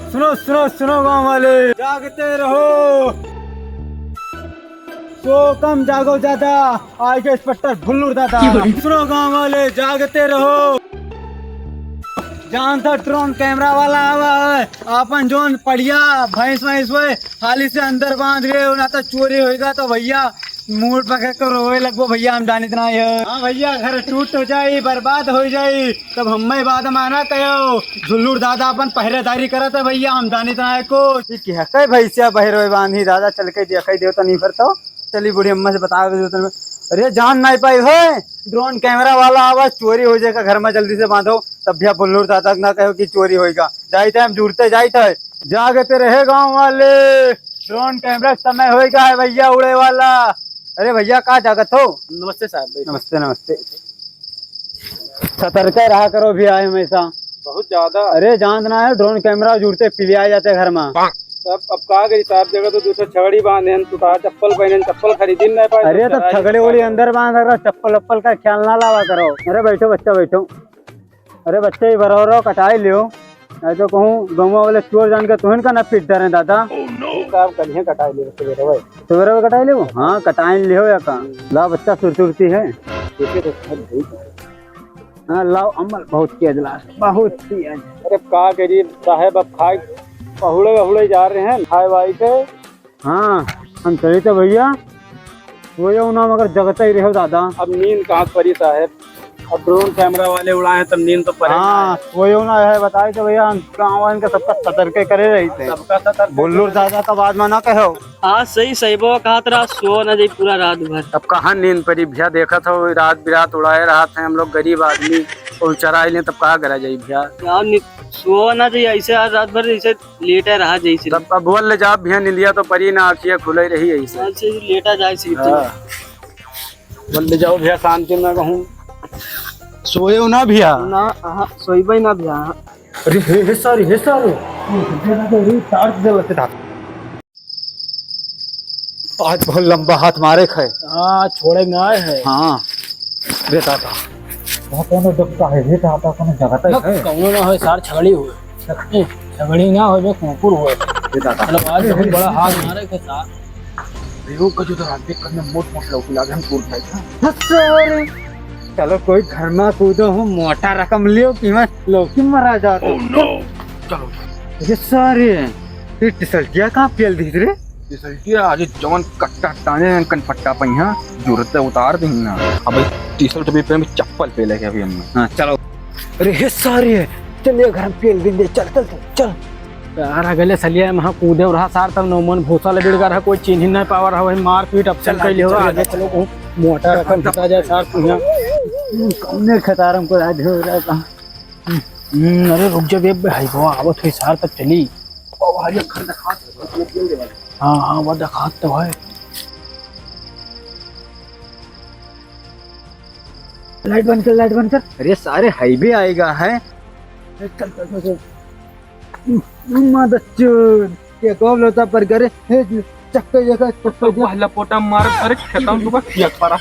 सुनो सुनो सुनो गांव वाले, जागते रहो। सो कम जागो ज्यादा, आज के इंस्पेक्टर भुल्लू दादा। सुनो गांव वाले, जागते रहो। जान था ड्रोन कैमरा वाला आवा है, अपन जोन पड़िया भैंस वैंस हुए हाली से अंदर बांध गए, ना तो चोरी होएगा तो भैया मूड पकड़ कर रोए लगो भैया हम जाने इतना है। हाँ भैया, घर टूट हो जाये, बर्बाद हो जाये, तब हमें बाद माना कहो झुल्लूर दादा अपन पहरेदारी करा था भैया हम जाने इतना है को कई भैंसिया बहरो बांधी दादा चल के देखा दे तो नहीं फिरता। चली बुढ़ी अम्मा से बता दो। अरे जान नहीं पाई हो, ड्रोन कैमरा वाला आवाज चोरी हो जाएगा, घर में जल्दी से बांधो। तब भैया बुल्लूर दादा ना कहो कि चोरी होएगा, जाते हम जुड़ते जाते जागते रहे गाँव वाले, ड्रोन कैमरा समय होएगा है भैया उड़े वाला। अरे भैया कहाँ जागत हो? नमस्ते साहब। नमस्ते नमस्ते। सतर्क रहा करो भी आए हमेशा बहुत ज्यादा। अरे जानना है ड्रोन कैमरा जुड़ते पिले आ जाते घर में। अब कहा गई साहब, जगह तो दूसरे छगड़ी बांधे टूटा चप्पल पहने, चप्पल खरीद नहीं पाए। अरे तब छगड़ी वोड़ी अंदर बांध रहा, चप्पल वप्पल का ख्याल ना लावा करो। अरे बैठो बच्चा बैठो। अरे बच्चे भरो रहो कटाई लियो, नहीं तो कहूँ गाँव वाले चोर जान के तुहन का ना पीट डर है दादा। साहब कल कटाई ले सवेरे कटाई ले। हाँ कटाई लियो या का ला बच्चा सुरती है। हाँ लाओ अमल बहुत तेज ला बहुत तेज। अरे का करिए साहब, अब खाए पहुड़े वहुड़े जा रहे हैं खाए वाई के। हाँ हम चले तो भैया वो ना मगर जगता ही रहो दादा। अब नींद कहाँ पड़ी साहब, अब ड्रोन कैमरा वाले उड़ाए हैं तब नींद तो पड़े। हाँ वो ना है बताए तो भैया हम गाँव इनका सबका सतर्क करे रही थे। सबका सतर्क बुल्लूर दादा का बाद में ना कहो। हाँ सही सही वो कहा तेरा सो न जाए पूरा रात भर। अब कहाँ नींद पड़ी भैया, देखा था रात बिरात उड़ाए रहा थे हम लोग गरीब आदमी और चरा ले, तब कहाँ करा जाये भैया। यार सो ना जाए ऐसे, आज रात भर ऐसे लेटा रहा जैसे। तब अब बोल ले जा भैया, नींदिया तो परी ना, आँखियाँ खुले रही ऐसे लेटा जाए सीट। बोल ले जाओ भैया शांति में कहूँ, सोए हो ना भैया? ना हाँ सोई भाई ना भैया। अरे हे सॉरी आज बहुत लंबा हाथ मारे खे। हाँ छोड़े ना है। हाँ रे दादा कोनो दुखता है रे दादा, कोनो जगता है कौनो ना हो सार छगड़ी हुए, छगड़ी ना हो जो कुकुर हुए रे दादा। मतलब आज बहुत बड़ा हाथ मारे के सार रेगो का जो तो रात देख करने मोट मोट लौकी लागे हम टूट गए। चलो कोई घर में कूदो हूँ, मोटा रकम लियो कि मैं लौकी मरा जाता। चलो ये सारे ये टिसल्टिया कहाँ पेल दी रे? टिसल्टिया आज जौन कट्टा टाने कन पट्टा पहिया जरूरत उतार दी ना। अब टी-शर्ट भी पे चप्पल पे लेके अभी हमने। हाँ चलो। अरे ये सारे चलिए घर में पेल दी, चल चल चल। यार अगले सलिया में कूदे रहा सार तब नौमन भूसा ले बिड़ रहा, कोई चिन्ह नहीं पावा रहा, वही मार पीट अब चल कर आगे चलो कहूँ मोटा रकम बता जाए सार तुझे कौन खतारम को आज हो रहा था। अरे रुक जा बेब भाई वो आवत हुई सार तक चली। हाँ हाँ वो दिखात तो है। लाइट बंद कर लाइट बंद कर। अरे सारे हाईवे आएगा है। चल चल चल मदद ये कौन लोटा पर करे चक्कर जगह तो पहला पोटा मार अरे खत्म तो बस एक पारा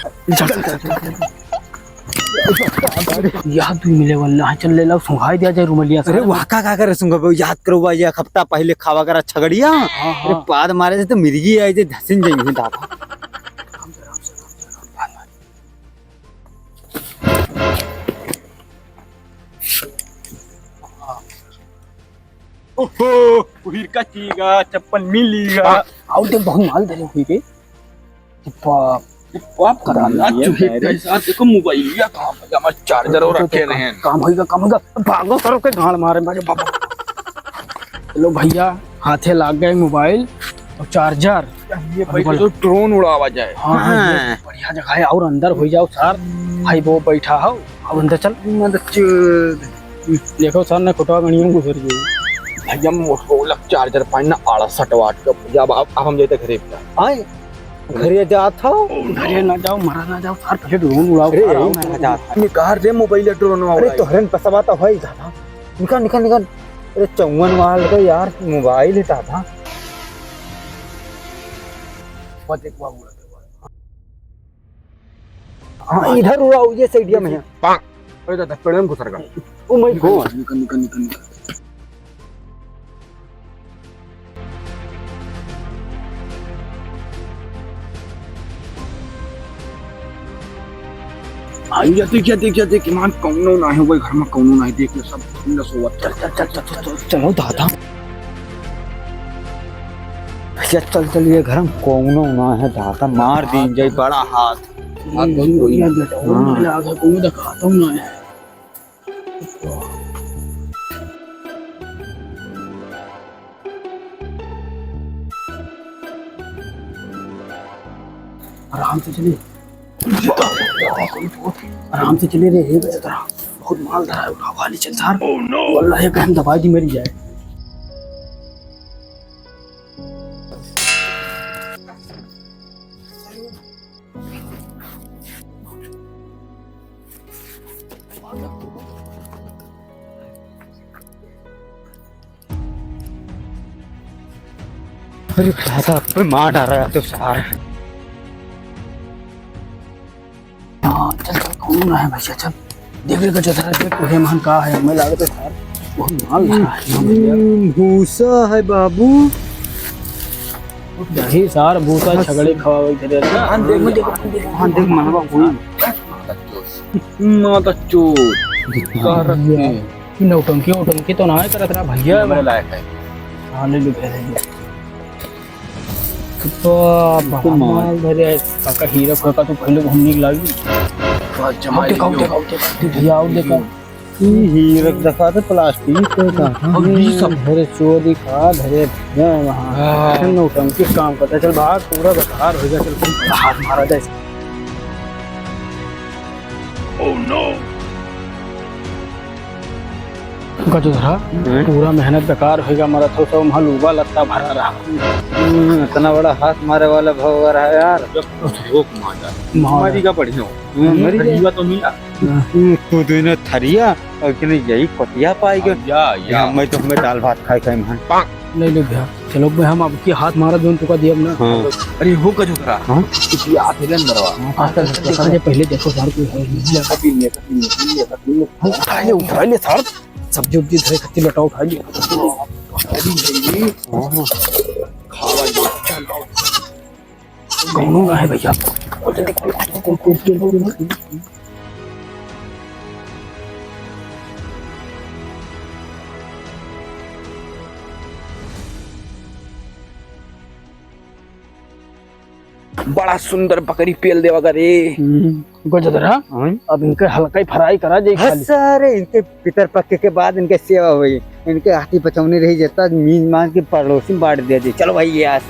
याद भी मिले वल्ला चल ले लो सुहाई दिया जाए रुमलिया। अरे वाका का करे सुंगा याद करो भाई, एक हफ्ता पहले खावा करा छगड़िया। अरे बाद मारे तो मिर्गी आई थे धसिन जाइए दादा। ओहो उहिर का चीगा चप्पल मिलीगा आउ तो बहुत माल धरे हुई के पाप पाप करा ना चुही के साथ देखो मोबाइल या कहां पे हमारा चार्जर और रखे रहे हैं। काम होगा भागो करो के गाड़ मारे मेरे बाबा। चलो भैया हाथे लाग गए मोबाइल और चार्जर, ये भाई तो ड्रोन उड़ावा जाए। हां बढ़िया जगह है और अंदर हो जाओ सर भाई वो बैठा हो अब अंदर चल मदद देखो सर ने खुटवा गणियों को फिर गई भैया मोटो चार्जर पाइन ना 68 वाट का भैया। अब हम जाते घरे पे आए घरे जात हो। घरे ना जाओ मरा ना जाओ सर पहले ड्रोन उड़ाओ। अरे ना जात निकाल रे मोबाइल ड्रोन उड़ाओ। अरे तोहरन पसवा तो है दादा, निकाल निकाल निकाल। अरे 54 वाल का यार मोबाइल है दादा। वो देख बाबू हां इधर उड़ाओ ये साइडिया में है। अरे दादा पेड़ में घुस रहा। ओ माय गॉड निकल निकल निकल निकल आई जाते क्या देख मान कौनो ना है वही घर में कौनो ना है देख ले सब खुला सोवत चल चलो दादा भैया चल ये घर में कौनो ना है दादा मार दी जाए बड़ा हाथ बढ़िया बेटा और ना आगे कौनो दिखाता हूं ना है आराम से चलिए आराम से चले रे एक तरह बहुत माल धरा है उठा वाली चल सार वल्लाह एक हम दवाई दी मेरी जाए अरे दादा पे मार डाल रहा है तो सार चल कौन है भैया चल देख ले जरा देख कोहे मान का है मैं लागत है यार बहुत माल धरा है भूसा है बाबू दही सार भूसा छगड़े खवावे तेरे हां देख मनवा हुई माता चोट का रखे कि नौटंकी तो ना है करत रहा भैया मेरे लायक है हां ले ले तो माल धरे काका हीरा काका तो पहले घूमने की लागी भैया और देखा हीरक दफा तो प्लास्टिक का धरे चोरी का धरे वहाँ नौटंकी काम करता चल भाग पूरा बेकार हो गया चल हाथ मारा जाए का जो धरा पूरा मेहनत बेकार होगा हमारा तो सब वहाँ लूबा लगता भरा रहा इतना बड़ा हाथ मारे वाला भव रहा है यार महामारी का बढ़िया जीवा तो मिला तू दोनों थरिया और कि नहीं यही कटिया पाएगा या मैं तो हमें दाल भात खाए खाए नहीं ले भैया चलो भाई हम आपकी हाथ मारा दोन तुका दिया ना अरे हो का जो करा हां किसी हाथ हिलन मरवा पहले देखो सार कोई है कभी उठा ले सार सब्जी उब्जी धरे खत्ती लटा उठा ले खावा जो चलो कौन है भैया बड़ा सुंदर बकरी पेल देवा करे गजदरा अब इनके हल्का ही फ्राई करा जाए खाली सारे इनके पितर पक्के के बाद इनके सेवा हुई इनके हाथी पचौनी रही जाता मीन मान के पड़ोसी में बांट दिया चलो भाई यार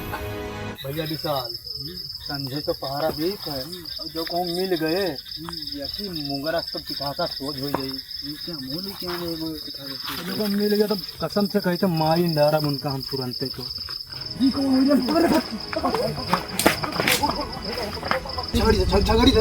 भैया विशाल संजय तो पहाड़ा देख है जो को मिल गए यकी मुंगरा सब पिटाता सोच हो गई क्या मोली क्या नहीं वो मिल गया तो कसम से कही तो मार ही डारा उनका हम तुरंत तो छगड़ी